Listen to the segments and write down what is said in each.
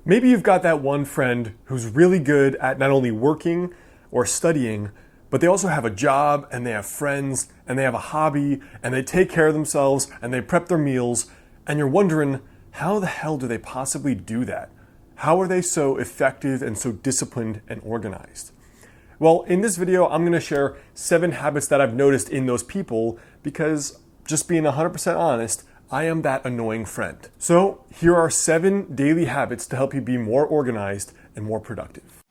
Maybe you've got that one friend who's really good at not only working or studying, but they also have a job and they have friends and they have a hobby and they take care of themselves and they prep their meals, and you're wondering, how the hell do they possibly do that? How are they so effective and so disciplined and organized? Well, in this video, I'm gonna share 7 habits that I've noticed in those people because, just being 100% honest, I am that annoying friend. So here are 7 daily habits to help you be more organized and more productive.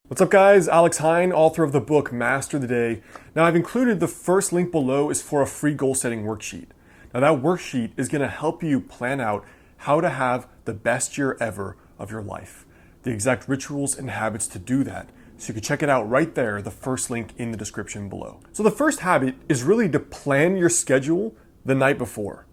What's up guys, Alex Hine, author of the book Master the Day. Now I've included the first link below is for a free goal setting worksheet. Now that worksheet is gonna help you plan out how to have the best year ever of your life. The exact rituals and habits to do that. So you can check it out right there, the first link in the description below. So the first habit is really to plan your schedule the night before.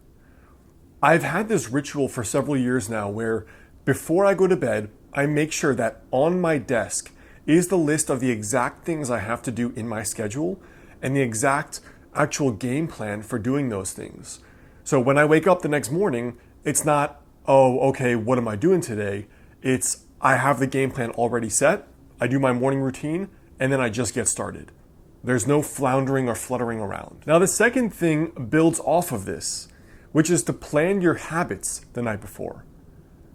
I've had this ritual for several years now where before I go to bed, I make sure that on my desk is the list of the exact things I have to do in my schedule and the exact actual game plan for doing those things. So when I wake up the next morning, it's not, oh, okay, what am I doing today? It's, I have the game plan already set, I do my morning routine, and then I just get started. There's no floundering or fluttering around. Now the second thing builds off of this, which is to plan your habits the night before.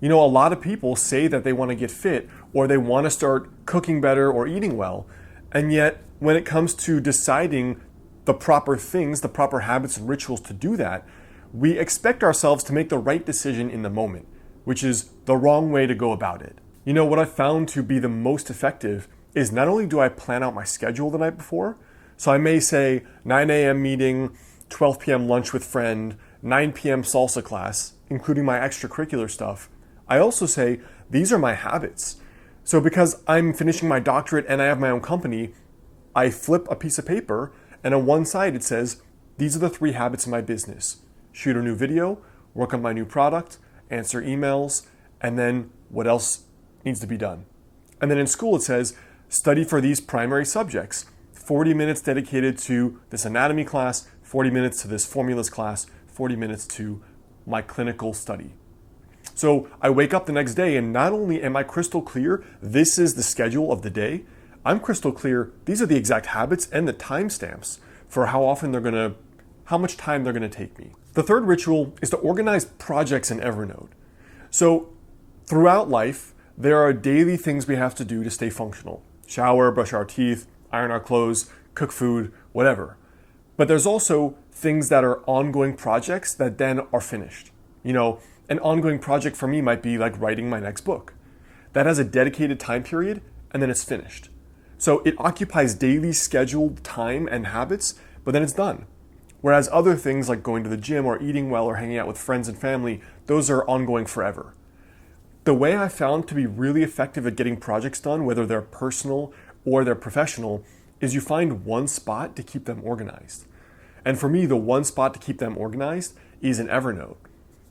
You know, a lot of people say that they want to get fit or they want to start cooking better or eating well, and yet when it comes to deciding the proper things, the proper habits and rituals to do that, we expect ourselves to make the right decision in the moment, which is the wrong way to go about it. You know, what I found to be the most effective is not only do I plan out my schedule the night before, so I may say 9 a.m. meeting, 12 p.m. lunch with friend, 9 p.m. salsa class, including my extracurricular stuff. I also say, these are my habits. So because I'm finishing my doctorate and I have my own company, I flip a piece of paper and on one side it says, these are the 3 habits of my business. Shoot a new video, work on my new product, answer emails, and then what else needs to be done. And then in school it says, study for these primary subjects. 40 minutes dedicated to this anatomy class, 40 minutes to this formulas class, 40 minutes to my clinical study. So I wake up the next day and not only am I crystal clear, this is the schedule of the day, I'm crystal clear, these are the exact habits and the timestamps for how much time they're gonna take me. The third ritual is to organize projects in EVERNOTE. So throughout life, there are daily things we have to do to stay functional. Shower, brush our teeth, iron our clothes, cook food, whatever. But there's also things that are ongoing projects that then are finished. You know, an ongoing project for me might be like writing my next book. That has a dedicated time period and then it's finished. So it occupies daily scheduled time and habits, but then it's done. Whereas other things like going to the gym or eating well or hanging out with friends and family, those are ongoing forever. The way I found to be really effective at getting projects done, whether they're personal or they're professional, is you find one spot to keep them organized. And for me, the one spot to keep them organized is in EVERNOTE.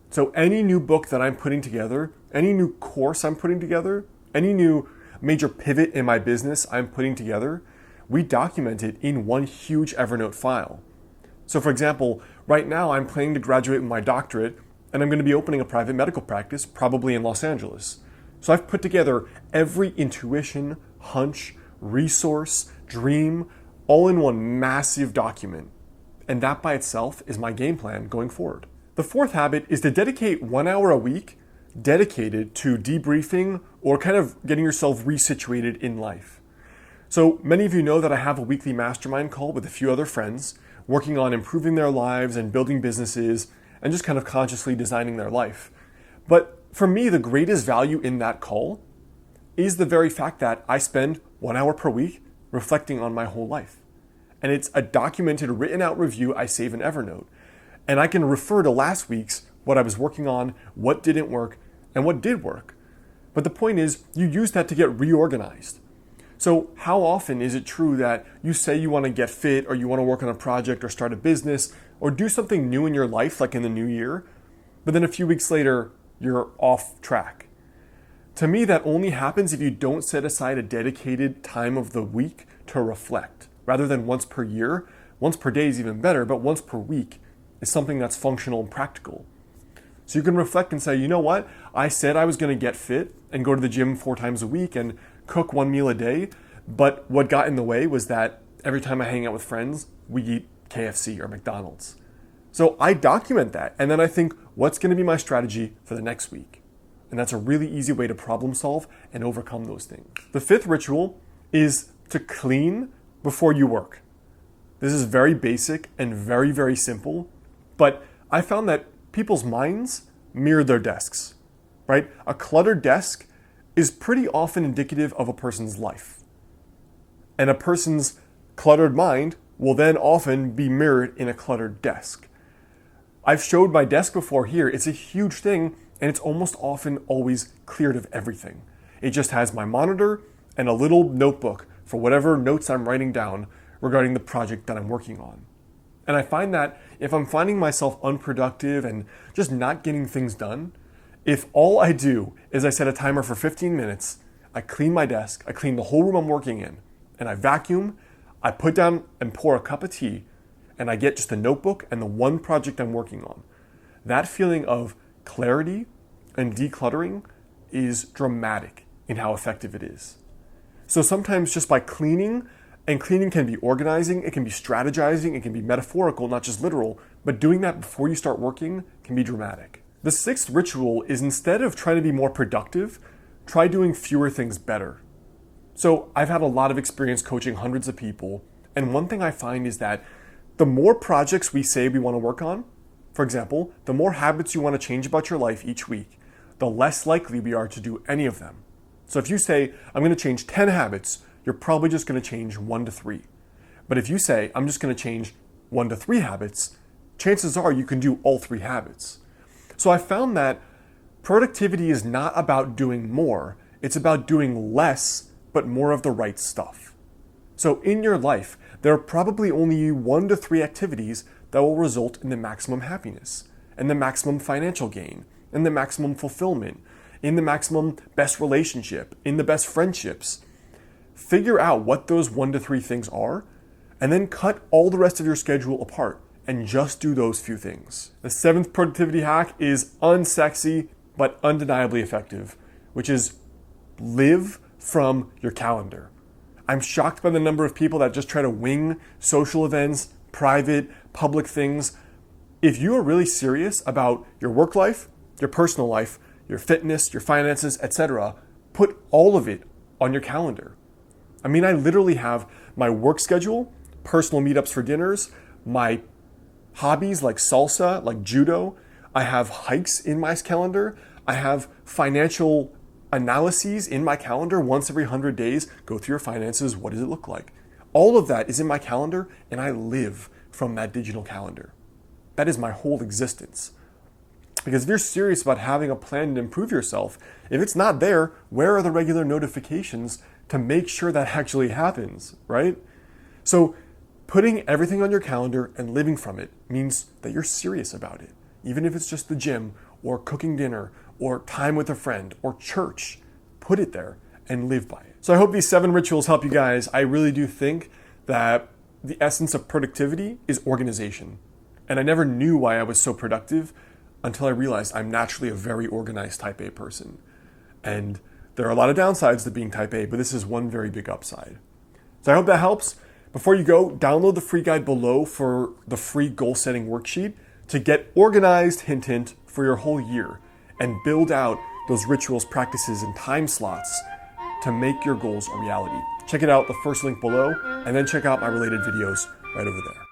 So any new book that I'm putting together, any new course I'm putting together, any new major pivot in my business I'm putting together, we document it in one huge EVERNOTE file. So for example, right now I'm planning to graduate with my doctorate and I'm going to be opening a private medical practice, probably in Los Angeles. So I've put together every intuition, hunch, resource, dream, all in one massive document. And that by itself is my game plan going forward. The fourth habit is to dedicate 1 hour a week dedicated to debriefing or kind of getting yourself resituated in life. So many of you know that I have a weekly mastermind call with a few other friends working on improving their lives and building businesses and just kind of consciously designing their life. But for me, the greatest value in that call is the very fact that I spend 1 hour per week reflecting on my whole life. And it's a documented, written out review I save in EVERNOTE. And I can refer to last week's, what I was working on, what didn't work, and what did work. But the point is, you use that to get reorganized. So how often is it true that you say you want to get fit or you want to work on a project or start a business or do something new in your life, like in the new year, but then a few weeks later, you're off track? To me, that only happens if you don't set aside a dedicated time of the week to reflect. Rather than once per year, once per day is even better, but once per week is something that's functional and practical. So you can reflect and say, you know what? I said I was going to get fit and go to the gym 4 times a week and cook 1 meal a day, but what got in the way was that every time I hang out with friends, we eat KFC or McDonald's. So I document that, and then I think, what's going to be my strategy for the next week? And that's a really easy way to problem solve and overcome those things. The 5th ritual is to clean before you work. This is very basic and very, very simple, but I found that people's minds mirror their desks, right? A cluttered desk is pretty often indicative of a person's life. And a person's cluttered mind will then often be mirrored in a cluttered desk. I've showed my desk before here. It's a huge thing, and it's almost often always cleared of everything. It just has my monitor and a little notebook for whatever notes I'm writing down regarding the project that I'm working on. And I find that if I'm finding myself unproductive and just not getting things done, if all I do is I set a timer for 15 minutes, I clean my desk, I clean the whole room I'm working in, and I vacuum, I put down and pour a cup of tea, and I get just a notebook and the one project I'm working on. That feeling of clarity and decluttering is dramatic in how effective it is. So sometimes just by cleaning, and cleaning can be organizing, it can be strategizing, it can be metaphorical, not just literal, but doing that before you start working can be dramatic. The 6th ritual is, instead of trying to be more productive, try doing fewer things better. So I've had a lot of experience coaching hundreds of people, and one thing I find is that the more projects we say we want to work on, for example, the more habits you want to change about your life each week, the less likely we are to do any of them. So if you say, I'm going to change 10 habits, you're probably just going to change 1 to 3. But if you say, I'm just going to change 1 to 3 habits, chances are you can do all 3 habits. So I found that productivity is not about doing more, it's about doing less, but more of the right stuff. So in your life, there are probably only 1 to 3 activities that will result in the maximum happiness, and the maximum financial gain, and the maximum fulfillment, in the maximum best relationship, in the best friendships. Figure out what those 1 to 3 things are, and then cut all the rest of your schedule apart and just do those few things. The 7th productivity hack is unsexy, but undeniably effective, which is live from your calendar. I'm shocked by the number of people that just try to wing social events, private, public things. If you are really serious about your work life, your personal life, your fitness, your finances, etc., put all of it on your calendar. I mean, I literally have my work schedule, personal meetups for dinners, my hobbies like salsa, like judo. I have hikes in my calendar. I have financial analyses in my calendar once every 100 days. Go through your finances. What does it look like? All of that is in my calendar, and I live from that digital calendar. That is my whole existence. Because if you're serious about having a plan to improve yourself, if it's not there, where are the regular notifications to make sure that actually happens, right? So putting everything on your calendar and living from it means that you're serious about it. Even if it's just the gym or cooking dinner or time with a friend or church, put it there and live by it. So I hope these 7 rituals help you guys. I really do think that the essence of productivity is organization. And I never knew why I was so productive until I realized I'm naturally a very organized type A person. And there are a lot of downsides to being type A, but this is one very big upside. So I hope that helps. Before you go, download the free guide below for the free goal setting worksheet to get organized, hint, hint, for your whole year and build out those rituals, practices, and time slots to make your goals a reality. Check it out, the first link below, and then check out my related videos right over there.